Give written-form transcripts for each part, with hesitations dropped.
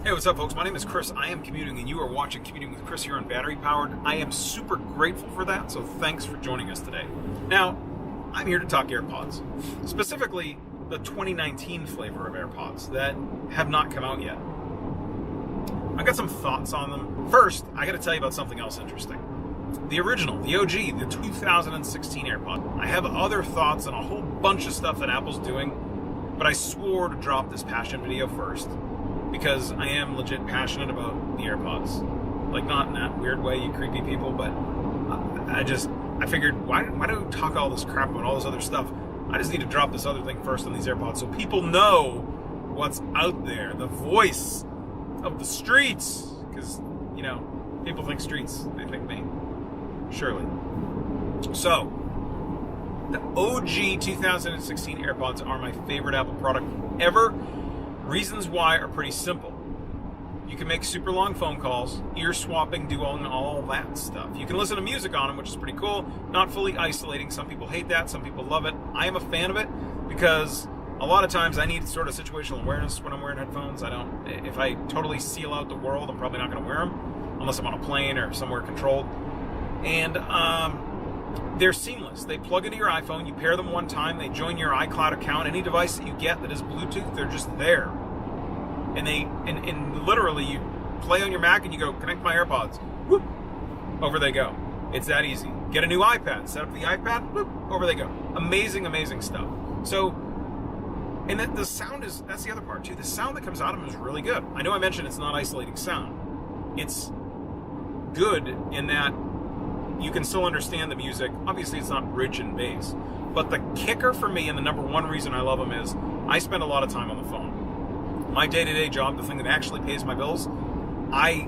Hey, what's up, folks? My name is Chris. I am commuting, and you are watching Commuting with Chris here on Battery Powered. I am super grateful for that, so thanks for joining us today. Now, I'm here to talk AirPods, specifically the 2019 flavor of AirPods that have not come out yet. I've got some thoughts on them. First, I got to tell you about something else interesting. The original, the OG, the 2016 AirPod. I have other thoughts on a whole bunch of stuff that Apple's doing, but I swore to drop this passion video first, because I am legit passionate about the AirPods. Like, not in that weird way, you creepy people, but I figured, why do we talk all this crap about all this other stuff? I just need to drop this other thing first on these AirPods so people know what's out there, the voice of the streets. Because, you know, people think streets, they think me. Surely. So, the OG 2016 AirPods are my favorite Apple product ever. Reasons why are pretty simple. You can make super long phone calls, ear swapping, do all that stuff. You can listen to music on them, which is pretty cool. Not fully isolating. Some people hate that. Some people love it. I am a fan of it because a lot of times I need sort of situational awareness when I'm wearing headphones. If I totally seal out the world, I'm probably not going to wear them unless I'm on a plane or somewhere controlled. And they're seamless. They plug into your iPhone. You pair them one time. They join your iCloud account. Any device that you get that is Bluetooth, they're just there. And literally, you play on your Mac and you go, connect my AirPods. Whoop, over they go. It's that easy. Get a new iPad. Set up the iPad. Whoop, over they go. Amazing, amazing stuff. So, and the sound is, that's the other part too. The sound that comes out of them is really good. I know I mentioned it's not isolating sound. It's good in that you can still understand the music. Obviously, it's not rich and bass. But the kicker for me, and the number one reason I love them, is I spend a lot of time on the phone. My day-to-day job, the thing that actually pays my bills, I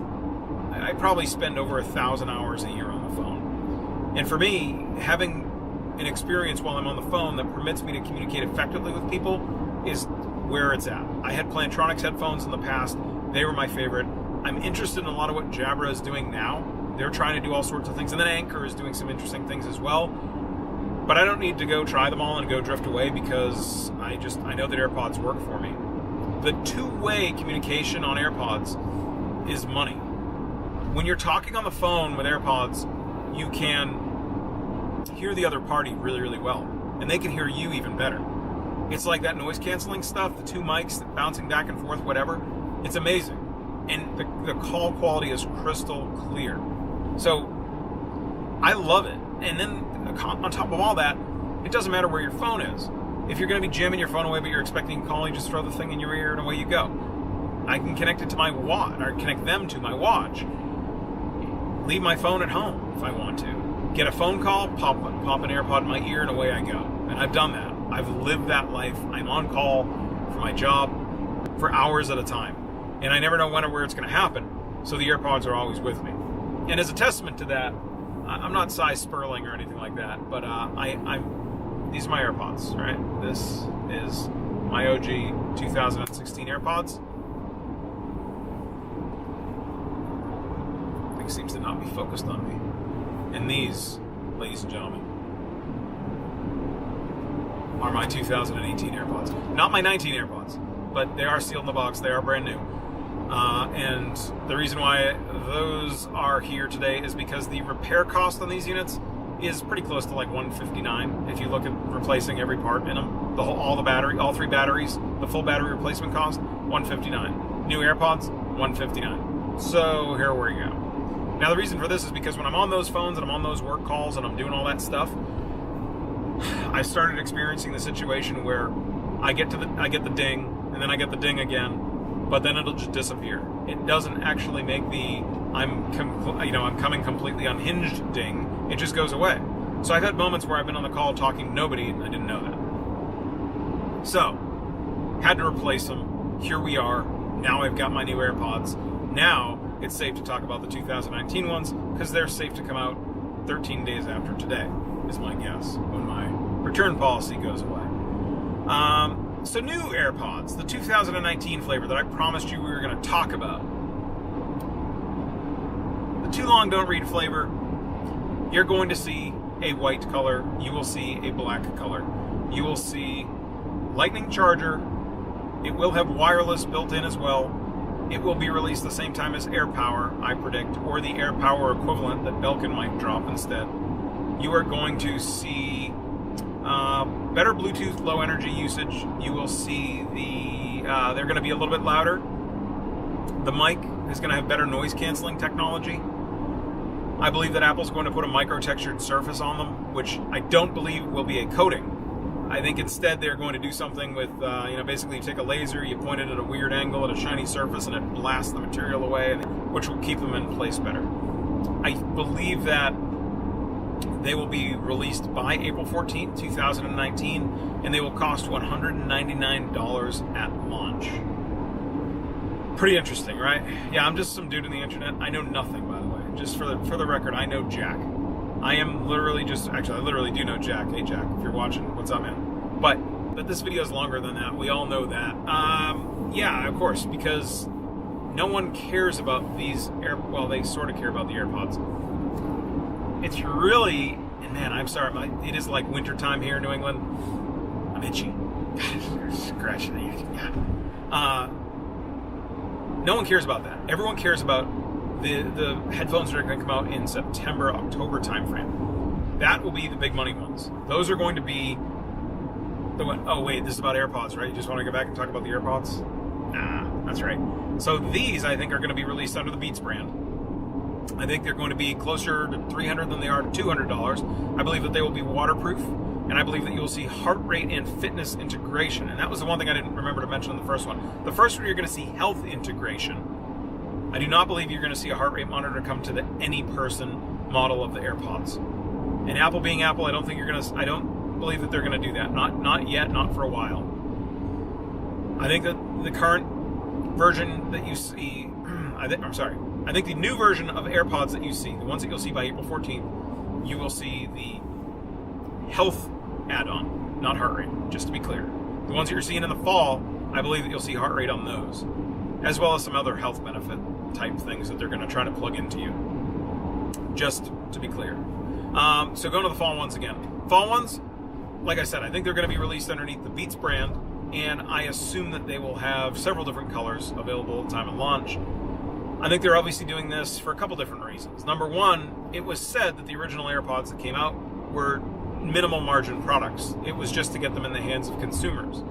probably spend over 1,000 hours a year on the phone. And for me, having an experience while I'm on the phone that permits me to communicate effectively with people is where it's at. I had Plantronics headphones in the past. They were my favorite. I'm interested in a lot of what Jabra is doing now. They're trying to do all sorts of things. And then Anchor is doing some interesting things as well. But I don't need to go try them all and go drift away because I know that AirPods work for me. The two-way communication on AirPods is money. When you're talking on the phone with AirPods, you can hear the other party really, really well. And they can hear you even better. It's like that noise-canceling stuff, the two mics bouncing back and forth, whatever. It's amazing. And the call quality is crystal clear. So, I love it. And then, on top of all that, it doesn't matter where your phone is. If you're going to be jamming your phone away but you're expecting a call, you just throw the thing in your ear and away you go. I can connect it to my watch, or connect them to my watch. Leave my phone at home if I want to. Get a phone call, pop an AirPod in my ear, and away I go. And I've done that. I've lived that life. I'm on call for my job for hours at a time. And I never know when or where it's going to happen, so the AirPods are always with me. And as a testament to that, I'm not size Sperling or anything like that, but these are my AirPods, right? This is my OG 2016 AirPods. Thing seems to not be focused on me. And these, ladies and gentlemen, are my 2018 AirPods. Not my 19 AirPods, but they are sealed in the box. They are brand new. And the reason why those are here today is because the repair cost on these units is pretty close to like $159 if you look at replacing every part in them. All three batteries, the full battery replacement cost, $159. New AirPods, $159. So here we go. Now the reason for this is because when I'm on those phones and I'm on those work calls and I'm doing all that stuff, I started experiencing the situation where I get the ding, and then I get the ding again, but then it'll just disappear. It doesn't actually make the I'm coming completely unhinged ding. It just goes away. So I've had moments where I've been on the call talking to nobody and I didn't know that. So, had to replace them. Here we are. Now I've got my new AirPods. Now it's safe to talk about the 2019 ones because they're safe to come out 13 days after today, is my guess, when my return policy goes away. So new AirPods, the 2019 flavor that I promised you we were going to talk about. The too long don't read flavor. You're going to see a white color. You will see a black color. You will see lightning charger. It will have wireless built in as well. it will be released the same time as AirPower, I predict, or the AirPower equivalent that Belkin might drop instead. You are going to see better Bluetooth low energy usage. You will see they're going to be a little bit louder. The mic is going to have better noise canceling technology. I believe that Apple's going to put a micro-textured surface on them, which I don't believe will be a coating. I think instead they're going to do something with, basically you take a laser, you point it at a weird angle at a shiny surface, and it blasts the material away, which will keep them in place better. I believe that they will be released by April 14th, 2019, and they will cost $199 at launch. Pretty interesting, right? Yeah, I'm just some dude on the internet. I know nothing, by the way. Just for the record, I know Jack. I am literally I literally do know Jack. Hey, Jack, if you're watching, what's up, man? But this video is longer than that. We all know that. Yeah, of course, because no one cares about these well, they sort of care about the AirPods. It's really, and man, I'm sorry, it is like winter time here in New England. I'm itchy. Scratching it. Yeah. No one cares about that. Everyone cares about the headphones that are going to come out in September, October timeframe. That will be the big money ones. Those are going to be the one. Oh wait, this is about AirPods, right? You just want to go back and talk about the AirPods? Nah, that's right. So these, I think, are going to be released under the Beats brand. I think they're going to be closer to $300 than they are to $200. I believe that they will be waterproof, and I believe that you'll see heart rate and fitness integration. And that was the one thing I didn't remember to mention in the first one. The first one, you're going to see health integration. I do not believe you're going to see a heart rate monitor come to the any person model of the AirPods. And Apple being Apple, I don't believe that they're going to do that. Not yet, not for a while. I think that the current version that you see, I think the new version of AirPods that you see, the ones that you'll see by April 14th, you will see the health add-on, not heart rate, just to be clear. The ones that you're seeing in the fall, I believe that you'll see heart rate on those, as well as some other health benefit type things that they're going to try to plug into you, just to be clear. So going to the fall ones again. Fall ones, like I said, I think they're going to be released underneath the Beats brand, and I assume that they will have several different colors available at the time of launch. I think they're obviously doing this for a couple different reasons. Number one, it was said that the original AirPods that came out were minimal margin products. It was just to get them in the hands of consumers.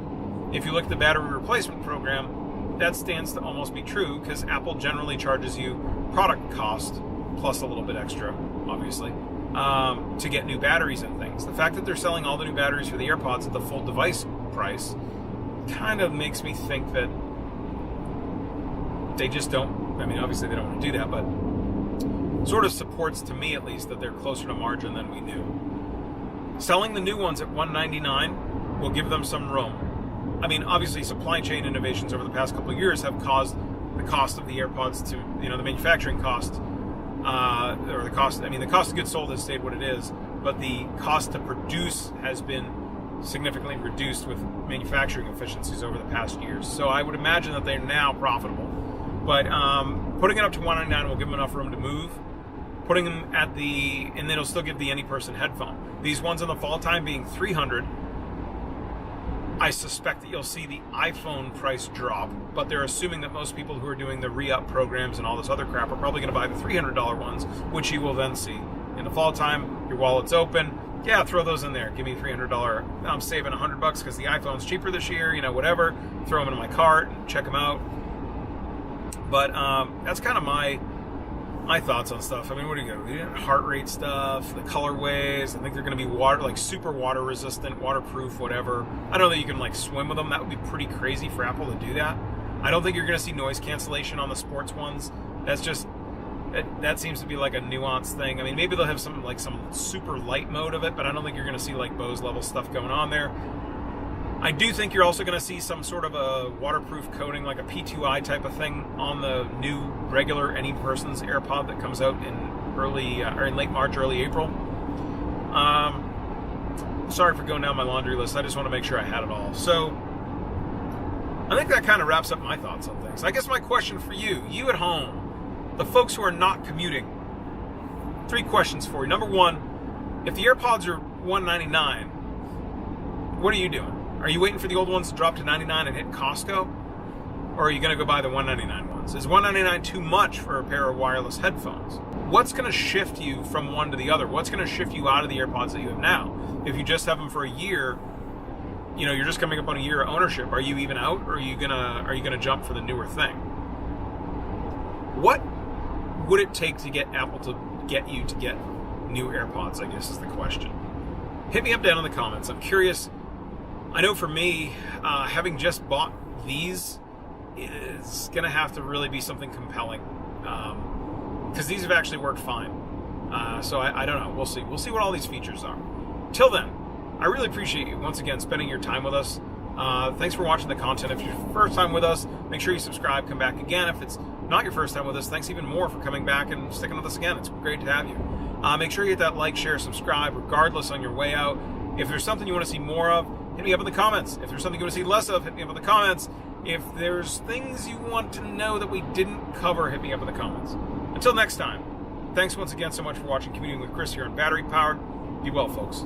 If you look at the battery replacement program, that stands to almost be true, because Apple generally charges you product cost plus a little bit extra, obviously, to get new batteries and things. The fact that they're selling all the new batteries for the AirPods at the full device price kind of makes me think that they just don't, I mean, obviously they don't want to do that, but sort of supports, to me at least, that they're closer to margin than we knew. Selling the new ones at $199 will give them some room. I mean, obviously supply chain innovations over the past couple of years have caused the cost of the AirPods to, the manufacturing cost, the cost of goods sold has stayed what it is, but the cost to produce has been significantly reduced with manufacturing efficiencies over the past years. So I would imagine that they're now profitable. But putting it up to $199 will give them enough room to move. Putting them and then it'll still give the any person headphone. These ones in the fall time being $300, I suspect that you'll see the iPhone price drop, but they're assuming that most people who are doing the re-up programs and all this other crap are probably going to buy the $300 ones, which you will then see. In the fall time, your wallet's open. Yeah, throw those in there. Give me $300. I'm saving $100 because the iPhone's cheaper this year, whatever. Throw them in my cart and check them out. But that's kind of my thoughts on stuff. I mean, what do you got? Heart rate stuff, the colorways. I think they're going to be super water resistant, waterproof, whatever. I don't know that you can swim with them. That would be pretty crazy for Apple to do that. I don't think you're going to see noise cancellation on the sports ones. That's just that seems to be like a nuanced thing. I mean, maybe they'll have some super light mode of it, but I don't think you're going to see Bose level stuff going on there. I do think you're also going to see some sort of a waterproof coating, like a P2i type of thing, on the new regular any person's AirPod that comes out in late March, early April. Sorry for going down my laundry list. I just want to make sure I had it all. So I think that kind of wraps up my thoughts on things. I guess my question for you at home, the folks who are not commuting, 3 questions for you. Number one, if the AirPods are $199, what are you doing? Are you waiting for the old ones to drop to $99 and hit Costco? Or are you going to go buy the $199 ones? headphones? Is $199 too much for a pair of wireless headphones? What's going to shift you from one to the other? What's going to shift you out of the AirPods that you have now? If you just have them for a year, you're just coming up on a year of ownership. Are you even out, or are you gonna jump for the newer thing? What would it take to get Apple to get you to get new AirPods, I guess is the question. Hit me up down in the comments. I'm curious. I know for me, having just bought these is going to have to really be something compelling, because these have actually worked fine. So I don't know. We'll see. We'll see what all these features are. Till then, I really appreciate you once again spending your time with us. Thanks for watching the content. If it's your first time with us, make sure you subscribe, come back again. If it's not your first time with us, thanks even more for coming back and sticking with us again. It's great to have you. Make sure you hit that like, share, subscribe, regardless on your way out. If there's something you want to see more of, hit me up in the comments. If there's something you want to see less of, hit me up in the comments. If there's things you want to know that we didn't cover, hit me up in the comments. Until next time, thanks once again so much for watching Commuting with Chris here on Battery Powered. Be well, folks.